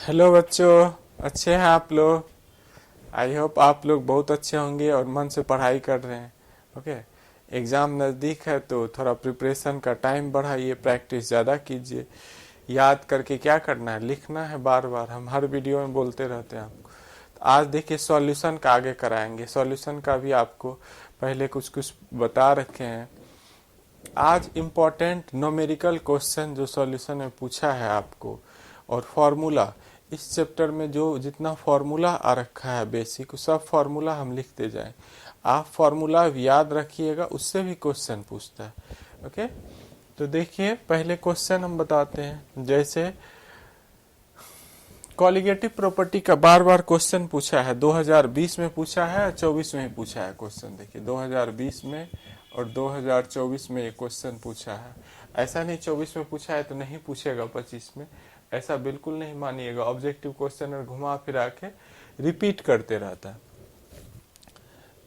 Hello बच्चों, अच्छे हैं आप लोग। आई होप आप लोग बहुत अच्छे होंगे और मन से पढ़ाई कर रहे हैं। ओके, एग्ज़ाम नज़दीक है तो थोड़ा प्रिपरेशन का टाइम बढ़ाइए, प्रैक्टिस ज़्यादा कीजिए। याद करके क्या करना है, लिखना है बार बार। हम हर वीडियो में बोलते रहते हैं आपको। तो आज देखिए सॉल्यूशन का आगे कराएंगे। सॉल्यूशन का भी आपको पहले कुछ कुछ बता रखे हैं। आज इम्पोर्टेंट न्यूमेरिकल क्वेश्चन जो सॉल्यूशन में पूछा है आपको, और फॉर्मूला। इस चैप्टर में जो जितना फॉर्मूला आ रखा है बेसिक, सब फॉर्मूला हम लिखते जाएं। आप फॉर्मूला याद रखिएगा, उससे भी क्वेश्चन पूछता है। ओके, तो देखिए पहले क्वेश्चन हम बताते हैं। जैसे कॉलिगेटिव प्रॉपर्टी का बार बार क्वेश्चन पूछा है, 2020 में पूछा है, 24 में ही पूछा है क्वेश्चन। देखिए 2020 में और 2024 में ये क्वेश्चन पूछा है। ऐसा नहीं 24 में पूछा है तो नहीं पूछेगा 25 में, ऐसा बिल्कुल नहीं मानिएगा। ऑब्जेक्टिव क्वेश्चन और घुमा फिरा के रिपीट करते रहता है।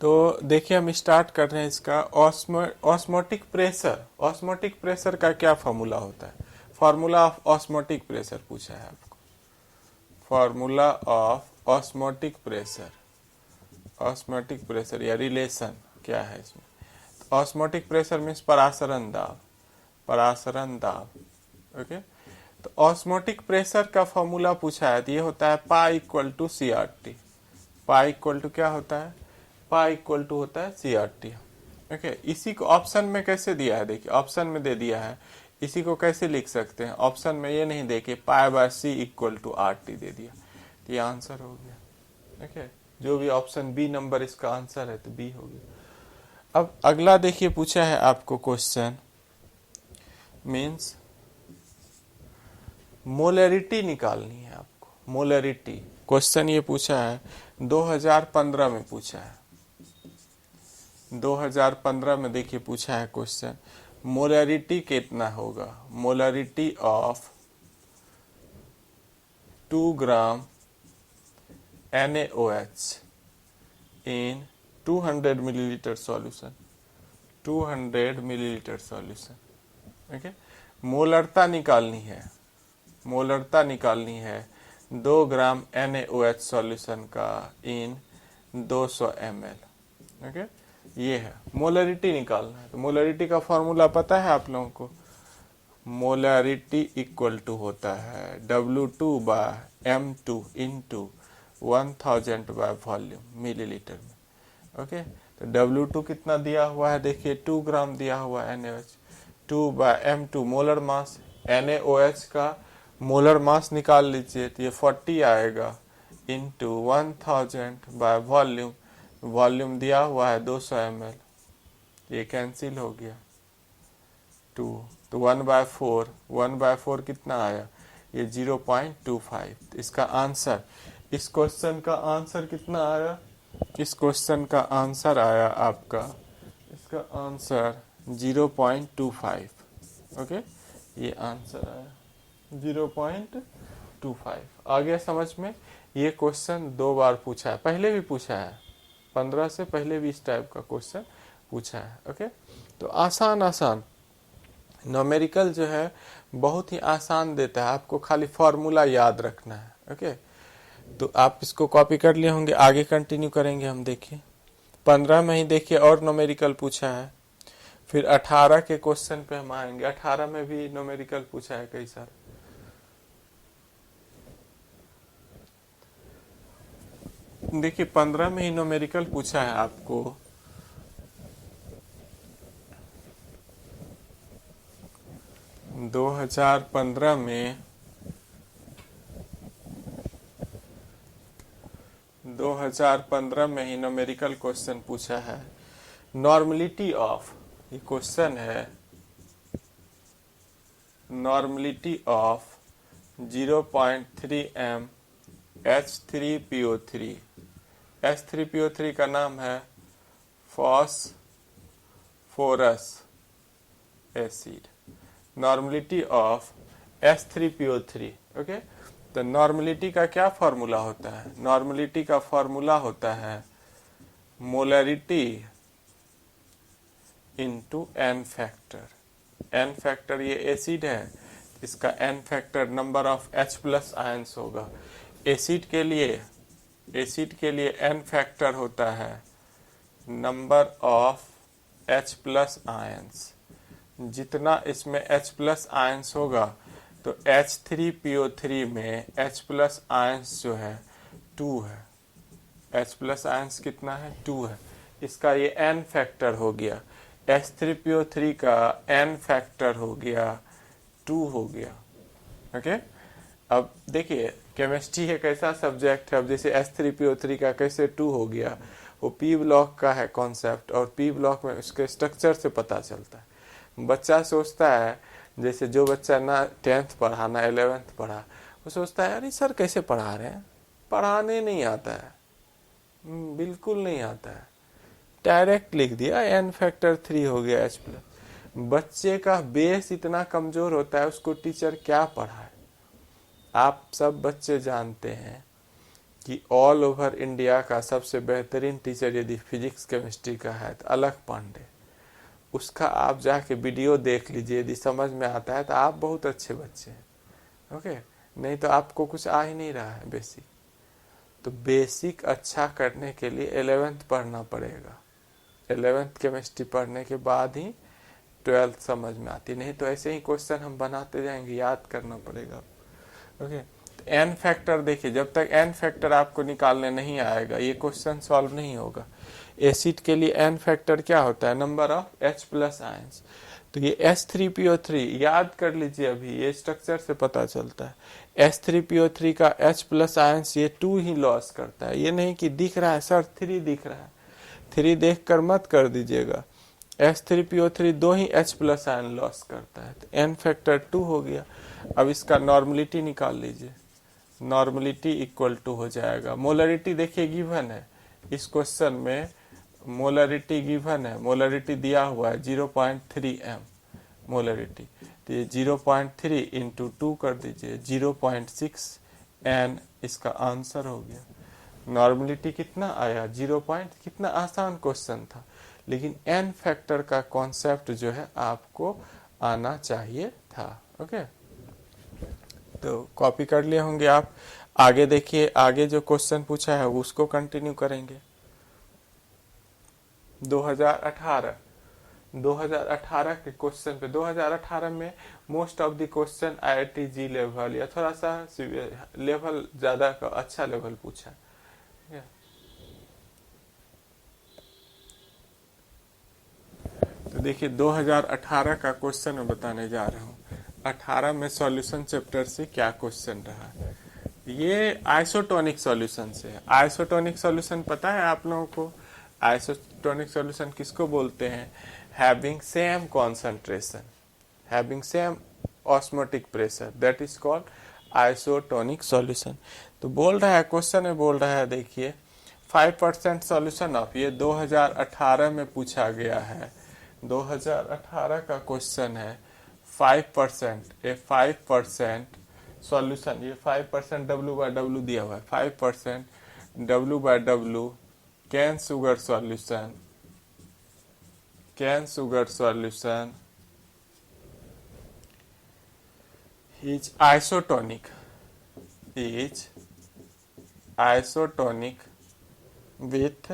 तो देखिए हम स्टार्ट कर रहे हैं इसका। ऑस्मोटिक प्रेशर, ऑस्मोटिक प्रेशर का क्या फॉर्मूला होता है? फॉर्मूला ऑफ ऑस्मोटिक प्रेशर पूछा है आपको। Formula of osmotic pressure, osmotic pressure या रिलेशन क्या है इसमें? ऑस्मोटिक प्रेशर मीन्स परासरण दाब, परासरण दाब। ओके, तो ऑस्मोटिक प्रेशर का फॉर्मूला पूछा है तो ये होता है pi equal to C R T. Pi equal to क्या होता है? पाई इक्वल टू होता है सी आर टी। ओके, इसी को ऑप्शन में कैसे दिया है? देखिए ऑप्शन में दे दिया है। इसी को कैसे लिख सकते हैं? ऑप्शन में ये नहीं देके pi by C equal to R T दे दिया, तो ये आंसर हो गया। ओके, जो भी ऑप्शन बी नंबर इसका आंसर है तो बी हो गया। अब अगला देखिए पूछा है आपको क्वेश्चन, मीन्स मोलरिटी निकालनी है आपको। मोलरिटी क्वेश्चन ये पूछा है, 2015 में पूछा है। 2015 में देखिए पूछा है क्वेश्चन, मोलरिटी कितना होगा? Molarity of 2 gram NaOH in 200 millilitre solution. 200 millilitre solution. Okay, मोलरता निकालनी है। मोलरता निकालनी है 2 ग्राम NaOH सॉल्यूशन का इन 200 ml। ओके, ये है मोलरिटी निकालना है। तो मोलरिटी का फॉर्मूला पता है आप लोगों को? मोलरिटी इक्वल टू होता है W2 by M2 into 1000 by volume millilitre में। ओके, तो W2 कितना दिया हुआ है? देखिए 2 ग्राम दिया हुआ है NaOH। 2 by M2 molar mass, NaOH का मोलर मास निकाल लीजिए तो ये 40 आएगा इंटू 1000 बाय वॉल्यूम। वॉल्यूम दिया हुआ है 200 ml, ये कैंसिल हो गया 2, तो 1/4, 1/4 कितना आया? ये 0.25। इसका आंसर, इस क्वेश्चन का आंसर कितना आया? इस क्वेश्चन का आंसर आया आपका, इसका आंसर 0.25। ओके, ये आंसर आया 0.25। आ गया समझ में? ये क्वेश्चन 2 बार पूछा है, पहले भी पूछा है। 15 से पहले भी इस टाइप का क्वेश्चन पूछा है। ओके, तो आसान आसान न्यूमेरिकल जो है बहुत ही आसान देता है, आपको खाली फॉर्मूला याद रखना है। ओके, तो आप इसको कॉपी कर लिए होंगे, आगे कंटिन्यू करेंगे हम। देखिए 15 में ही देखिए और न्यूमेरिकल पूछा है। फिर 18 के क्वेश्चन पे हम आएंगे। 18 में भी न्यूमेरिकल पूछा है कई सारे। देखिए 15 में ही न्यूमेरिकल पूछा है आपको। दो हजार पंद्रह में 2015 में ही न्यूमेरिकल क्वेश्चन पूछा है। नॉर्मलिटी ऑफ, ये क्वेश्चन है, normality of 0.3 m H3PO3। H3PO3 का नाम है phosphorous acid. Normality of H3PO3। Okay, तो नॉर्मलिटी का क्या फॉर्मूला होता है? नॉर्मलिटी का फॉर्मूला होता है molarity into n factor. n factor ये एसिड है, इसका n factor number of H plus ions होगा। एसिड के लिए n फैक्टर होता है number of H plus ions. जितना इसमें H प्लस आयंस होगा तो H3PO3 में H प्लस आयंस जो है 2 है। H प्लस आयंस कितना है? 2 है। इसका ये n फैक्टर हो गया। H3PO3 का n फैक्टर हो गया 2 हो गया। ओके, अब देखिए केमिस्ट्री एक ऐसा सब्जेक्ट है, अब जैसे H3PO3 का कैसे 2 हो गया, वो पी ब्लॉक का है कॉन्सेप्ट, और पी ब्लॉक में उसके स्ट्रक्चर से पता चलता है। बच्चा सोचता है, जैसे जो बच्चा ना 10th पढ़ा ना 11th पढ़ा, वो सोचता है अरे सर कैसे पढ़ा रहे हैं, पढ़ाने नहीं आता है, बिल्कुल नहीं आता है, डायरेक्ट लिख दिया n फैक्टर 3 हो गया H प्लस। बच्चे का बेस इतना कमजोर होता है, उसको टीचर क्या पढ़ाए। आप सब बच्चे जानते हैं कि ऑल ओवर इंडिया का सबसे बेहतरीन टीचर यदि फिजिक्स केमिस्ट्री का है तो अलख पांडे। उसका आप जाके वीडियो देख लीजिए, यदि समझ में आता है तो आप बहुत अच्छे बच्चे हैं। ओके, नहीं तो आपको कुछ आ ही नहीं रहा है बेसिक। तो बेसिक अच्छा करने के लिए 11th पढ़ना पड़ेगा। 11th केमिस्ट्री पढ़ने के बाद ही 12th समझ में आती, नहीं तो ऐसे ही क्वेश्चन हम बनाते जाएंगे, याद करना पड़ेगा। ओके, तो n फैक्टर देखिए, जब तक n फैक्टर आपको निकालने नहीं आएगा ये क्वेश्चन सॉल्व नहीं होगा। एसिड के लिए n फैक्टर क्या होता है? Number of H plus ions. तो ये H3PO3 याद कर लीजिए, अभी ये स्ट्रक्चर से पता चलता है। H3PO3 का H प्लस आयंस ये 2 ही लॉस करता है, ये नहीं कि दिख रहा है सर 3 दिख रहा है, 3 देख कर मत कर दीजिएगा। H3PO3 2 ही H प्लस आयन लॉस करता है, तो n फैक्टर 2 हो गया। अब इसका नॉर्मलिटी निकाल लीजिए, नॉर्मलिटी इक्वल टू हो जाएगा, मोलरिटी देखिए गिवन है इस क्वेश्चन में, मोलरिटी गिवन है, मोलरिटी दिया हुआ है 0.3 m मोलरिटी, तो ये 0.3 इंटू 2 कर दीजिए, 0.6 n इसका आंसर हो गया। नॉर्मलिटी कितना आया? 0 पॉइंट, कितना आसान क्वेश्चन था, लेकिन n फैक्टर का कॉन्सेप्ट जो है आपको आना चाहिए था। ओके, तो कॉपी कर लिए होंगे आप। आगे देखिए, आगे जो क्वेश्चन पूछा है उसको कंटिन्यू करेंगे। 2018 के क्वेश्चन पे, 2018 में most of the question IIT JEE level या थोड़ा सा लेवल ज्यादा का अच्छा लेवल पूछा है। तो देखिए 2018 का क्वेश्चन मैं बताने जा रहा हूँ। 18 में सॉल्यूशन चैप्टर से क्या क्वेश्चन रहा, ये आइसोटोनिक सॉल्यूशन से। आइसोटोनिक सॉल्यूशन पता है आप लोगों को? आइसोटोनिक सॉल्यूशन किसको बोलते हैं? Having same concentration, having same osmotic pressure, that is called isotonic solution. तो बोल रहा है क्वेश्चन में, बोल रहा है देखिए 5% सॉल्यूशन ऑफ, ये 2018 में पूछा गया है, 2018 का क्वेश्चन है। 5%, ए 5% सॉल्यूशन, ये 5% W/W दिया हुआ है, 5% W/W cane sugar solution, cane sugar solution is isotonic, is isotonic with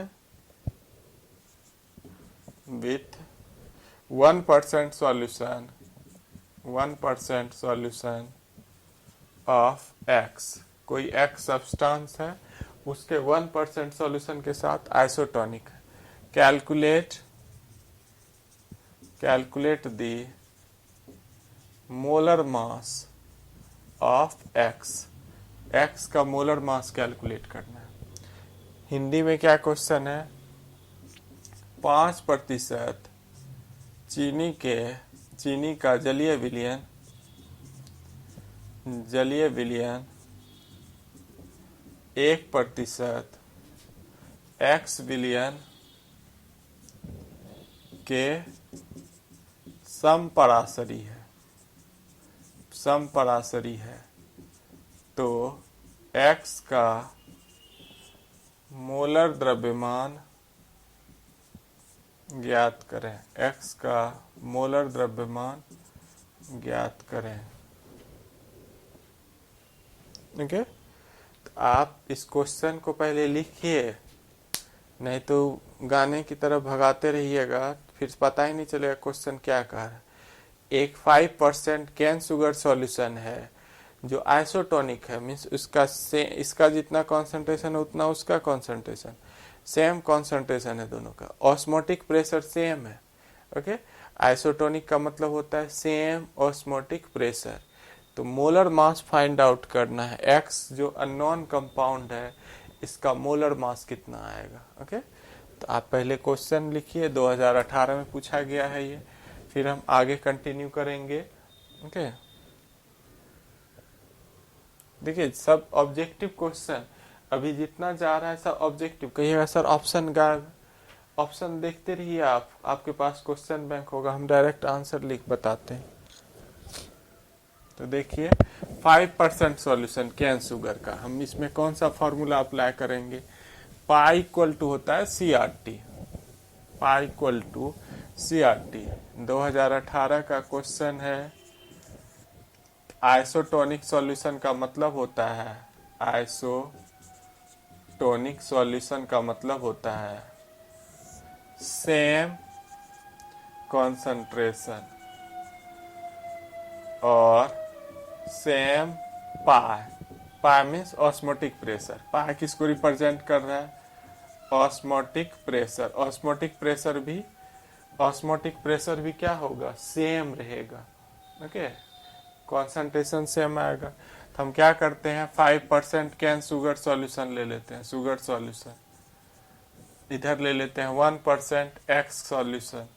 1% solution, 1% solution of X। कोई X सब्सटेंस है, उसके 1% सॉल्यूशन के साथ आइसोटोनिक है। Calculate the molar mass of X, X का मोलर मास कैलकुलेट करना है। हिंदी में क्या क्वेश्चन है? 5% चीनी का जलीय विलयन 1% X विलयन के समपरासरी है, तो X का मोलर द्रव्यमान ज्ञात करें, X का मोलर द्रव्यमान ज्ञात करें। ओके, तो आप इस क्वेश्चन को पहले लिखिए, नहीं तो गाने की तरफ भगाते रहिएगा, फिर पता ही नहीं चलेगा क्वेश्चन क्या कह रहा है। एक 5% कैन शुगर सॉल्यूशन है जो आइसोटोनिक है, मीन्स इसका जितना कॉन्सेंट्रेशन है उतना उसका कॉन्सेंट्रेशन, सेम कॉन्सेंट्रेशन है दोनों का, ऑस्मोटिक प्रेशर सेम है। ओके, आइसोटोनिक का मतलब होता है सेम ऑस्मोटिक प्रेशर। तो मोलर मास फाइंड आउट करना है, एक्स जो अननोन कंपाउंड है इसका मोलर मास कितना आएगा। ओके, तो आप पहले क्वेश्चन लिखिए, 2018 में पूछा गया है ये, फिर हम आगे कंटिन्यू करेंगे। ओके, देखिए सब ऑब्जेक्टिव क्वेश्चन अभी जितना जा रहा है सब ऑब्जेक्टिव। कहिएगा सर ऑप्शन गायब, ऑप्शन देखते रहिए आप, आपके पास क्वेश्चन बैंक होगा, हम डायरेक्ट आंसर लिख बताते हैं। तो देखिए 5% सॉल्यूशन कैन शुगर का, हम इसमें कौन सा फॉर्मूला अप्लाई करेंगे, पाई इक्वल टू होता है CRT, pi equal to CRT। 2018 का क्वेश्चन है। आइसोटोनिक सॉल्यूशन का मतलब होता है, आइसोटोनिक सॉल्यूशन का मतलब होता है सेम कॉन्सेंट्रेशन और सेम पाई। पाई मीन्स ऑस्मोटिक प्रेशर, पाई किसको रिप्रेजेंट कर रहा है, ऑस्मोटिक प्रेशर। ऑस्मोटिक प्रेशर भी क्या होगा, सेम रहेगा। ओके, कॉन्सेंट्रेशन सेम आएगा। तो हम क्या करते हैं, 5% कैन शुगर सॉल्यूशन ले लेते हैं, शुगर सॉल्यूशन इधर ले लेते हैं, 1% एक्स सॉल्यूशन,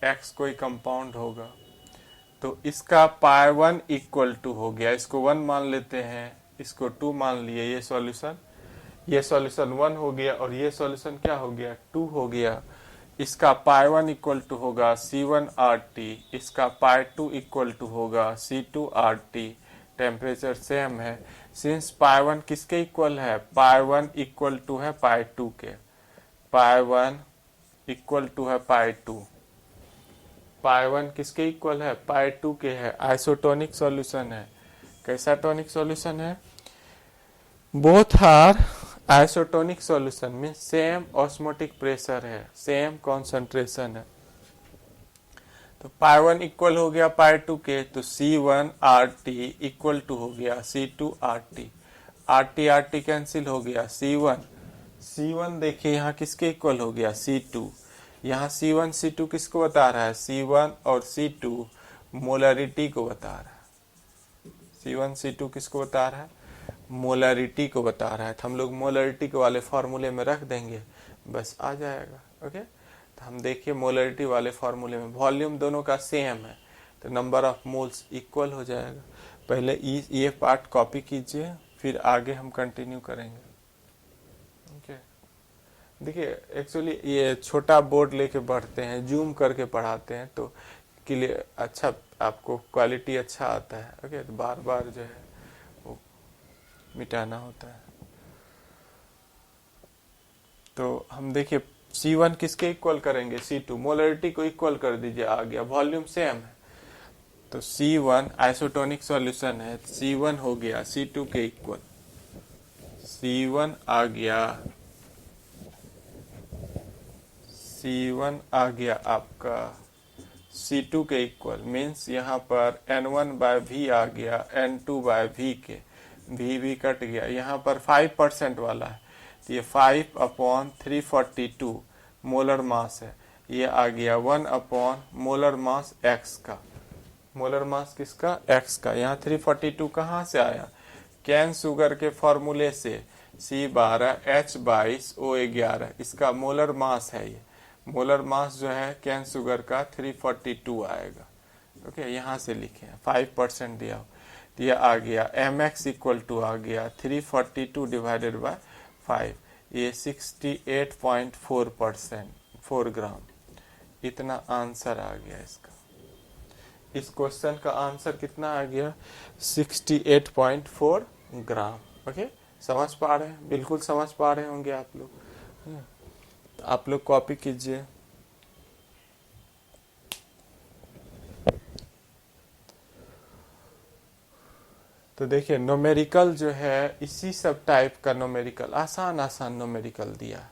एक्स कोई कंपाउंड होगा, तो इसका पाई 1 इक्वल टू हो गया, इसको 1 मान लेते हैं, इसको 2 मान लिए, ये सॉल्यूशन 1 हो गया और ये सॉल्यूशन क्या हो गया, 2 हो गया। इसका पाई 1 इक्वल टू होगा C1RT, इसका पाई 2 इक्वल टू होगा C2RT। टेम्परेचर सेम है, सिंस पाई 1 किसके इक्वल है, पाई 1 इक्वल टू है पाई 2 के, पाई 1 इक्वल टू है पाई 2, पाई 1 किसके इक्वल है, पाई 2 के है। आइसोटोनिक सॉल्यूशन है, कैसा टोनिक सॉल्यूशन है, बोथ आर आइसोटोनिक सॉल्यूशन में सेम ऑस्मोटिक प्रेशर है, सेम कॉन्सेंट्रेशन है। तो पाई 1 इक्वल हो गया पाई 2 के, तो C1RT इक्वल टू हो गया C2RT, RT कैंसिल हो गया, C1 देखिए यहाँ किसके इक्वल हो गया, C2। यहाँ C1 C2 किसको बता रहा है, C1 और C2 मोलरिटी को बता रहा है, C1 C2 किसको बता रहा है, मोलरिटी को बता रहा है। तो हम लोग मोलरिटी के वाले फॉर्मूले में रख देंगे, बस आ जाएगा। ओके, तो हम देखिए मोलरिटी वाले फॉर्मूले में वॉल्यूम दोनों का सेम है, तो नंबर ऑफ मोल्स इक्वल हो जाएगा। पहले ये पार्ट कॉपी कीजिए, फिर आगे हम कंटिन्यू करेंगे। ओके, देखिए एक्चुअली ये छोटा बोर्ड लेके बढ़ते हैं, जूम करके पढ़ाते हैं, तो क्लियर अच्छा आपको क्वालिटी अच्छा आता है। ओके, तो बार बार जो है वो मिटाना होता है। तो हम देखिए C1 किसके इक्वल करेंगे, C2, मोलरिटी को इक्वल कर दीजिए, आ गया, वॉल्यूम सेम है। तो C1 आइसोटोनिक सॉल्यूशन है, C1 हो गया C2 के इक्वल, C1 आ गया, C1 आ गया आपका C2 के इक्वल, मीन्स यहाँ पर N1/V आ गया N2/V के, V कट गया, यहाँ पर 5% वाला है, तो ये 5/342 मोलर मास है, ये आ गया 1/ मोलर मास X का, मोलर मास किसका, X का। यहाँ 342 कहाँ से आया, कैन शुगर के फॉर्मूले से, C12H22O11, इसका मोलर मास है, ये मोलर मास जो है कैन शुगर का 342 आएगा। ओके, यहाँ से लिखे 5% दिया, तो ये आ गया mx इक्वल टू आ गया 342 डिवाइडेड बाय 5, ये 68.4%, 4 ग्राम, इतना आंसर आ गया इसका। इस क्वेश्चन का आंसर कितना आ गया, 68.4 ग्राम। ओके, समझ पा रहे हैं, बिल्कुल समझ पा रहे होंगे आप लोग। आप लोग कॉपी कीजिए। तो देखिए न्यूमेरिकल जो है इसी सब टाइप का न्यूमेरिकल, आसान आसान न्यूमेरिकल दिया।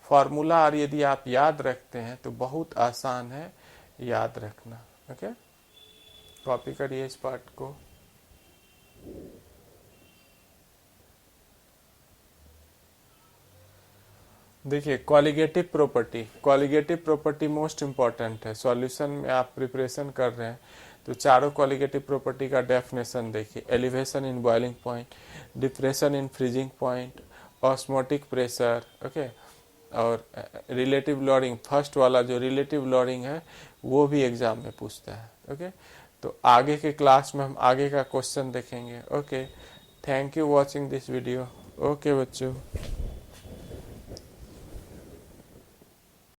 फॉर्मूला और यदि आप याद रखते हैं तो बहुत आसान है याद रखना। ओके, कॉपी करिए इस पार्ट को। देखिए कॉलिगेटिव प्रॉपर्टी मोस्ट इंपॉर्टेंट है। सॉल्यूशन में आप प्रिपरेशन कर रहे हैं तो चारों कॉलिगेटिव प्रॉपर्टी का डेफिनेशन देखिए। Elevation in boiling point, depression in freezing point, osmotic pressure, okay, और रिलेटिव लोडिंग। फर्स्ट वाला जो रिलेटिव लोडिंग है वो भी एग्जाम में पूछता है। ओके, तो आगे के क्लास में हम आगे का क्वेश्चन देखेंगे। Okay, thank you watching this video. Okay बच्चों।